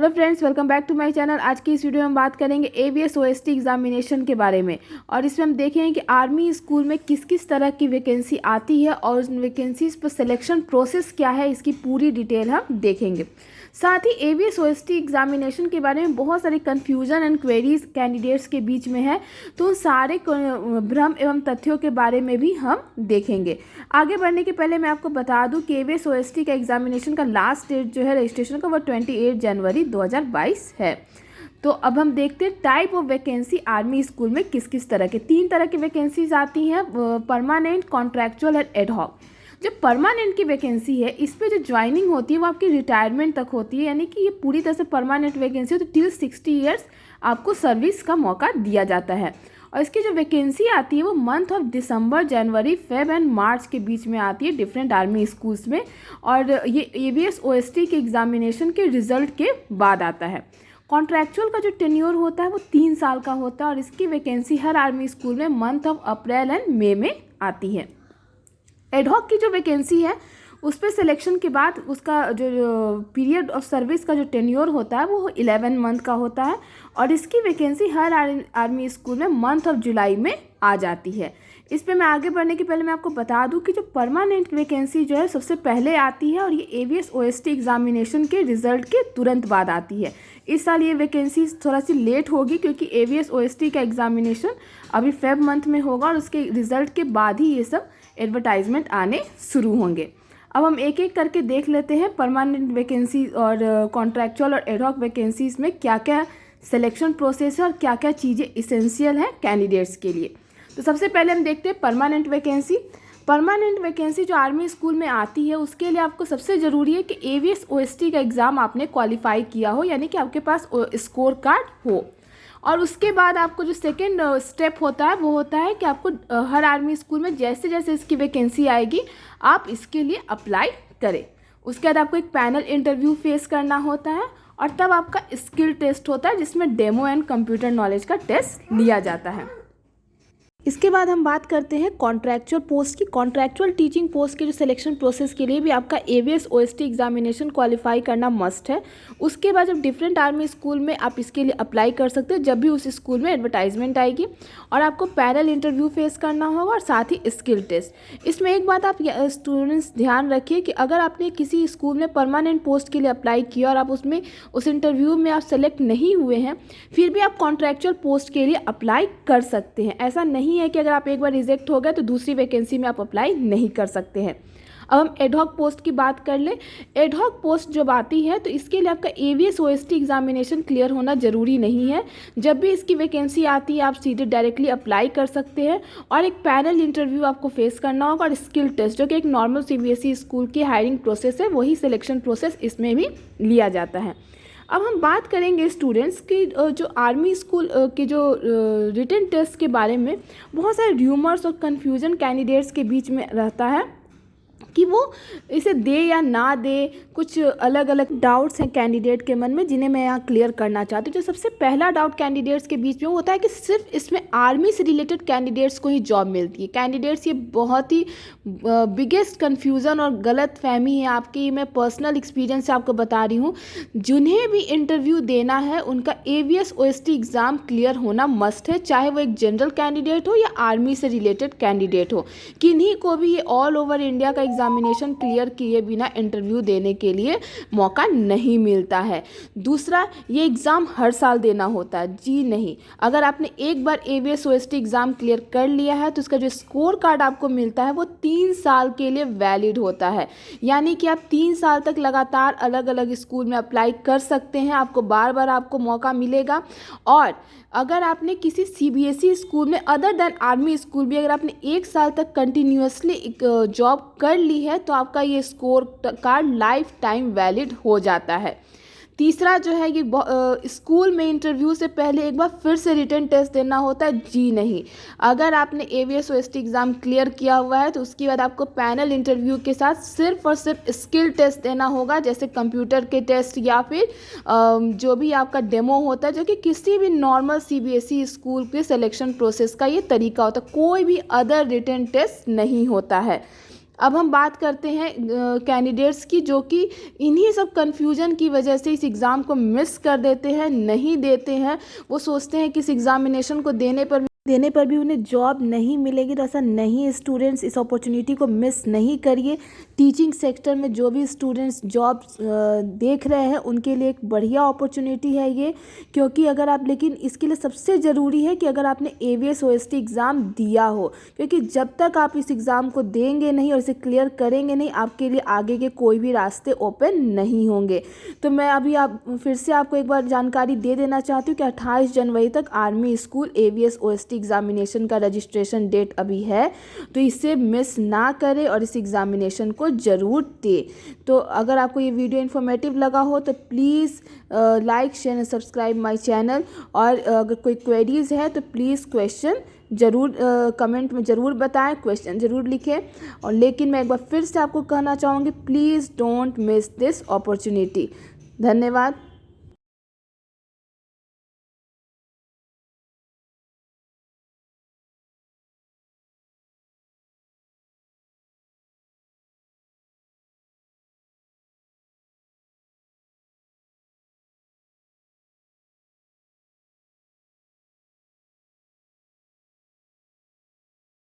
Hello friends, welcome back to my channel. आज की इस वीडियो में हम बात करेंगे एवीएस ओएसटी एग्जामिनेशन के बारे में। और इसमें हम देखेंगे कि आर्मी स्कूल में किस किस तरह की वैकेंसी आती है और उन वैकेंसीज पर सिलेक्शन प्रोसेस क्या है, इसकी पूरी डिटेल हम देखेंगे। साथ ही एवीएस ओएसटी एग्जामिनेशन के बारे में बहुत सारे कन्फ्यूजन एंड क्वेरीज कैंडिडेट्स के बीच में है, तो उन सारे भ्रम एवं तथ्यों के बारे में भी हम देखेंगे। आगे बढ़ने के पहले मैं आपको बता दूं कि एवीएस ओएसटी का एग्जामिनेशन का लास्ट डेट जो है रजिस्ट्रेशन का वो 28 जनवरी 2022 है। तो अब हम देखते हैं type of vacancy army school में किस किस तरह के 3 तरह की वैकेंसीज आती हैं, परमानेंट, कॉन्ट्रैक्चुअल और एडहॉक। जो परमानेंट की वैकेंसी है, इस पे जो ज्वाइनिंग होती है वो आपकी रिटायरमेंट तक होती है, यानी कि ये पूरी तरह से परमानेंट वैकेंसी है। तो टिल 60 ईयर्स आपको सर्विस का मौका दिया जाता है। और इसकी जो वैकेंसी आती है वो month of December, January, Feb and March के बीच में आती है डिफरेंट आर्मी स्कूल्स में। और ये एवीएस ओएसटी के एग्जामिनेशन के रिजल्ट के बाद आता है। कॉन्ट्रैक्चुअल का जो टेन्योर होता है वो 3 साल का होता है और इसकी वैकेंसी हर आर्मी स्कूल में मंथ ऑफ अप्रैल एंड मई में आती है। एडहॉक की जो वैकेंसी है उस पर सिलेक्शन के बाद उसका जो पीरियड ऑफ सर्विस का जो टेन्योर होता है वो 11 मंथ का होता है और इसकी वैकेंसी हर आर्मी स्कूल में मंथ ऑफ जुलाई में आ जाती है। इस पे मैं आगे बढ़ने के पहले मैं आपको बता दूं कि जो परमानेंट वैकेंसी जो है सबसे पहले आती है और ये एवीएस ओएसटी एग्जामिनेशन के रिजल्ट के तुरंत बाद आती है। इस साल ये वैकेंसी थोड़ा सी लेट होगी क्योंकि एवीएस ओएसटी का एग्जामिनेशन अभी फेब मंथ में होगा और उसके रिजल्ट के बाद ही ये सब एडवर्टाइजमेंट आने शुरू होंगे। अब हम एक एक करके देख लेते हैं परमानेंट वैकेंसी और कॉन्ट्रैक्चुअल और एडहॉक वैकेंसीज में क्या क्या सिलेक्शन प्रोसेस है और क्या क्या चीज़ें इसेंशियल हैं कैंडिडेट्स के लिए। तो सबसे पहले हम देखते हैं परमानेंट वैकेंसी। परमानेंट वैकेंसी जो आर्मी स्कूल में आती है उसके लिए आपको सबसे ज़रूरी है कि एवीएस ओएसटी का एग्ज़ाम आपने क्वालिफाई किया हो, यानी कि आपके पास स्कोर कार्ड हो। और उसके बाद आपको जो सेकेंड स्टेप होता है वो होता है कि आपको हर आर्मी स्कूल में जैसे जैसे इसकी वैकेंसी आएगी आप इसके लिए अप्लाई करें। उसके बाद आपको एक पैनल इंटरव्यू फेस करना होता है और तब आपका स्किल टेस्ट होता है जिसमें डेमो एंड कंप्यूटर नॉलेज का टेस्ट लिया जाता है। इसके बाद हम बात करते हैं कॉन्ट्रैक्चुअल पोस्ट की। कॉन्ट्रैक्चुअल टीचिंग पोस्ट के जो सिलेक्शन प्रोसेस के लिए भी आपका एवीएस ओएसटी एग्जामिनेशन क्वालिफाई करना मस्ट है। उसके बाद जब डिफरेंट आर्मी स्कूल में आप इसके लिए अप्लाई कर सकते हो जब भी उस स्कूल में एडवर्टाइजमेंट आएगी और आपको पैनल इंटरव्यू फेस करना होगा और साथ ही स्किल टेस्ट। इसमें एक बात आप स्टूडेंट्स ध्यान रखिए कि अगर आपने किसी स्कूल में परमानेंट पोस्ट के लिए अप्लाई किया और आप उसमें उस इंटरव्यू में आप सेलेक्ट नहीं हुए हैं फिर भी आप कॉन्ट्रैक्चुअल पोस्ट के लिए अप्लाई कर सकते हैं। ऐसा नहीं है कि अगर आप एक बार रिजेक्ट हो गए तो दूसरी वैकेंसी में आप अप्लाई नहीं कर सकते हैं। अब हम एडहॉक पोस्ट की बात कर लें। एडहॉक पोस्ट जब आती है तो इसके लिए आपका एवीएस ओएसटी एग्जामिनेशन क्लियर होना ज़रूरी नहीं है। जब भी इसकी वैकेंसी आती है आप सीधे डायरेक्टली अप्लाई कर सकते हैं और एक पैनल इंटरव्यू आपको फेस करना होगा और स्किल टेस्ट जो कि एक नॉर्मल सीबीएसई स्कूल की हायरिंग प्रोसेस है वही सिलेक्शन प्रोसेस इसमें भी लिया जाता है। अब हम बात करेंगे स्टूडेंट्स की जो आर्मी स्कूल के जो रिटन टेस्ट के बारे में बहुत सारे र्यूमर्स और कन्फ्यूजन कैंडिडेट्स के बीच में रहता है कि वो इसे दे या ना दे। कुछ अलग अलग डाउट्स हैं कैंडिडेट के मन में जिन्हें मैं यहाँ क्लियर करना चाहती हूँ। जो सबसे पहला डाउट कैंडिडेट्स के बीच में होता है कि सिर्फ इसमें आर्मी से रिलेटेड कैंडिडेट्स को ही जॉब मिलती है। कैंडिडेट्स ये बहुत ही बिगेस्ट कन्फ्यूज़न और गलत फहमी है आपकी। मैं पर्सनल एक्सपीरियंस से आपको बता रही हूँ, जिन्हें भी इंटरव्यू देना है उनका एवीएस ओएसटी एग्ज़ाम क्लियर होना मस्ट है, चाहे वो एक जनरल कैंडिडेट हो या आर्मी से रिलेटेड कैंडिडेट हो। किन्हीं को भी ये ऑल ओवर इंडिया का एग्जामिनेशन क्लियर किए बिना इंटरव्यू देने के लिए मौका नहीं मिलता है। दूसरा, ये एग्ज़ाम हर साल देना होता है। जी नहीं, अगर आपने एक बार एवीएस ओएसटी एग्ज़ाम क्लियर कर लिया है तो उसका जो स्कोर कार्ड आपको मिलता है वो 3 साल के लिए वैलिड होता है, यानी कि आप 3 साल तक लगातार अलग अलग स्कूल में अप्लाई कर सकते हैं। आपको बार बार आपको मौका मिलेगा। और अगर आपने किसी सीबीएसई स्कूल में अदर देन आर्मी स्कूल भी अगर आपने 1 साल तक कंटिन्यूसली जॉब कर ली है तो आपका ये score card life time valid हो जाता है। तीसरा जो है कि स्कूल में इंटरव्यू से पहले एक बार फिर से रिटन टेस्ट देना होता है। जी नहीं, अगर आपने एवीएस ओएसटी एग्ज़ाम क्लियर किया हुआ है तो उसके बाद आपको पैनल इंटरव्यू के साथ सिर्फ और सिर्फ स्किल टेस्ट देना होगा, जैसे कंप्यूटर के टेस्ट या फिर जो भी आपका डेमो होता है, जो कि किसी भी नॉर्मल सीबीएसई स्कूल के सिलेक्शन प्रोसेस का ये तरीका होता है। कोई भी अदर रिटन टेस्ट नहीं होता है। अब हम बात करते हैं कैंडिडेट्स की, जो कि इन्हीं सब कन्फ्यूजन की वजह से इस एग्ज़ाम को मिस कर देते हैं, नहीं देते हैं। वो सोचते हैं कि इस एग्ज़ामिनेशन को देने पर भी उन्हें जॉब नहीं मिलेगी। तो ऐसा नहीं है स्टूडेंट्स, इस अपॉर्चुनिटी को मिस नहीं करिए। टीचिंग सेक्टर में जो भी स्टूडेंट्स जॉब देख रहे हैं उनके लिए एक बढ़िया अपॉर्चुनिटी है ये, क्योंकि अगर आप, लेकिन इसके लिए सबसे ज़रूरी है कि अगर आपने AVS OST एग्ज़ाम दिया हो, क्योंकि जब तक आप इस एग्ज़ाम को देंगे नहीं और इसे क्लियर करेंगे नहीं, आपके लिए आगे के कोई भी रास्ते ओपन नहीं होंगे। तो मैं अभी फिर से आपको एक बार जानकारी दे देना चाहती हूँ कि 28 जनवरी तक army school AVS OST examination का रजिस्ट्रेशन डेट अभी है, तो इसे मिस ना करें और इस एग्ज़ामिनेशन को ज़रूर दे। तो अगर आपको ये वीडियो इन्फॉर्मेटिव लगा हो तो please like share and subscribe my channel. और अगर कोई क्वेरीज़ है तो प्लीज़ क्वेश्चन ज़रूर कमेंट में ज़रूर बताएं, क्वेश्चन ज़रूर लिखें। और लेकिन मैं एक बार फिर से आपको कहना चाहूँगी, please don't miss this opportunity. धन्यवाद।